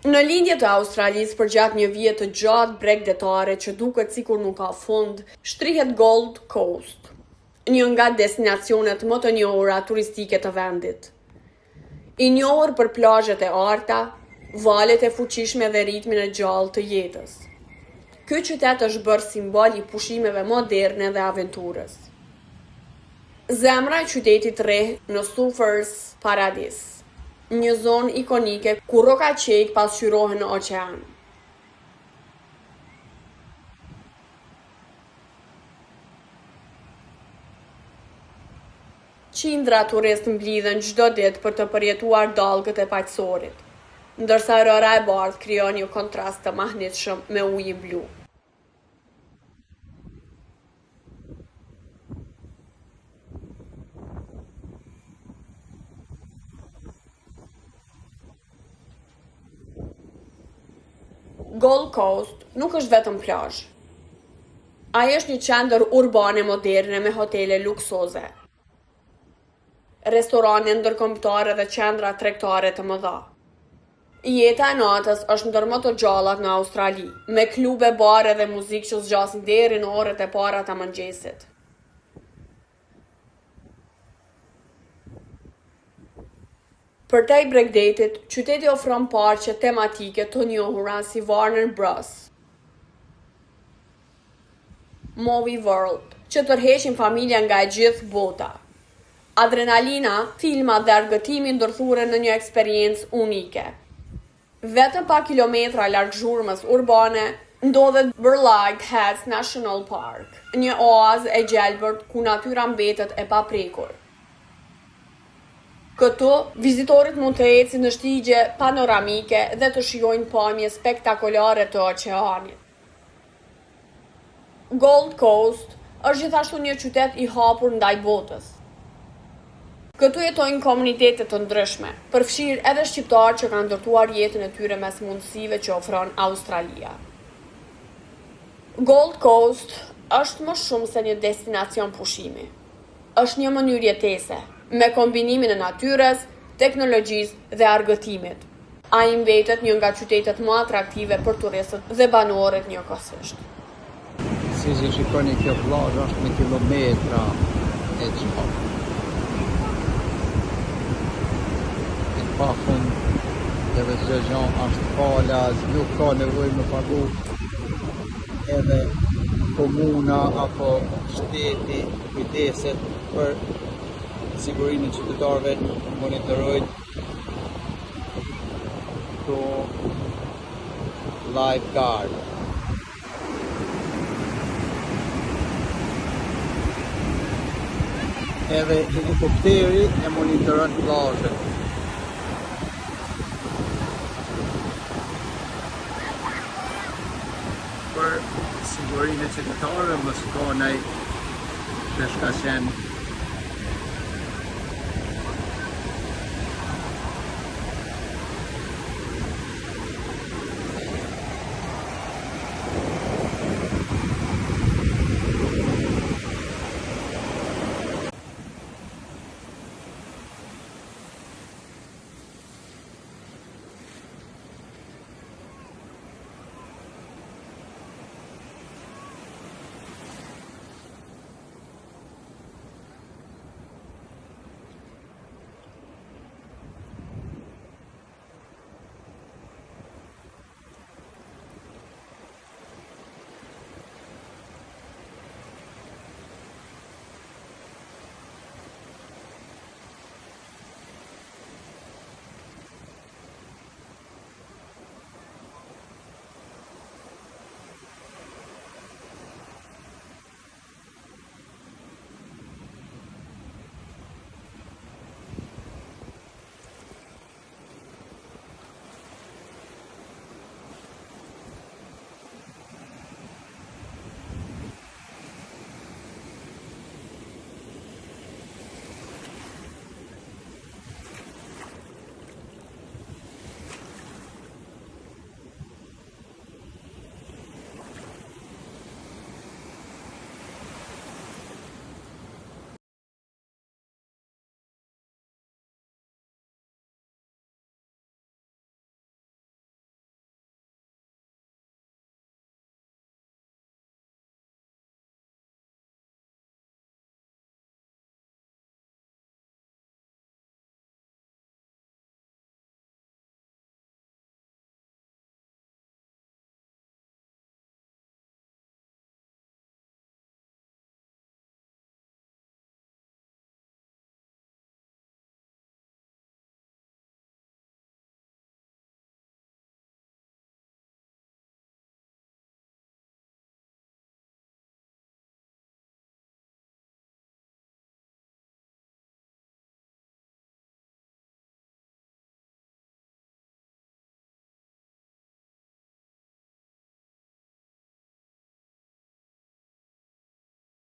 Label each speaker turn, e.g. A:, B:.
A: Në lindje të Australisë përgjatë një vit të gjatë bregdetare që duket sikur nuk ka fund, shtrihet Gold Coast, një nga destinacionet më të njohura turistike të vendit. I njohur për plazhet e arta, valet e fuqishme dhe ritmin e gjallë të jetës. Ky qytet është bërë simbol i pushimeve moderne dhe aventurës. Zemra e qytetit rreh në Surfers Paradise, një zonë ikonike ku roka qejt pasqyrohen në oqean. Qindra turistë mblidhen çdo ditë për të përjetuar dallgët e paqësorit, ndërsa rëra e bardhë krijon një kontrast të mahnitshëm me ujin blu. Gold Coast nuk është vetëm plazh. Ai është një qendër urbane moderne me hotele luksoze, restorane ndërkombëtare dhe qendra tregtare të mëdha. Jeta e natës është ndër më të gjallat në Australi, me klube, bare dhe muzikë që zgjasin deri në orët e para të mëngjesit. Për te i bregdetit, qyteti ofron parqe tematike të njohura si Warner Bros. Movie World, që tërheqin familja nga e gjithë bota. Adrenalina, filma dhe argëtimi ndërthuren në një eksperiencë unike. Vetëm pa kilometra larg zhurmës urbane, ndodhet Burleigh Heads National Park, një oazë e gjelbërt ku natyra mbetet e paprekur. Këtu, vizitorit mund të ecin në shtigje panoramike dhe të shijojnë pamje spektakolare të oqeanit. Gold Coast është gjithashtu një qytet i hapur ndaj botës. Këtu jetojnë komunitete të ndryshme, përfshirë edhe shqiptarë që kanë ndërtuar jetën e tyre mes mundësive që ofron Australia. Gold Coast është më shumë se një destinacion pushimi. Është një mënyrë jetese, me kombinimin e natyrës, teknologjisë dhe argëtimit. Ai mbetet një nga qytetet më atraktive për turistët dhe banorët njëkohësisht.
B: Si që shikoni, kjo plazh është me kilometra e gjatë. E pafund edhe çdo gjë është fala, nuk ka nevojë me pagu. Edhe komuna apo shteti kujdeset për sigurinë e qytetarëve, monitorojnë këto lifeguard. Edhe helikopteri e monitoron plazhet. Për sigurinë e qytetarëve mos ka ndaj peshkaqen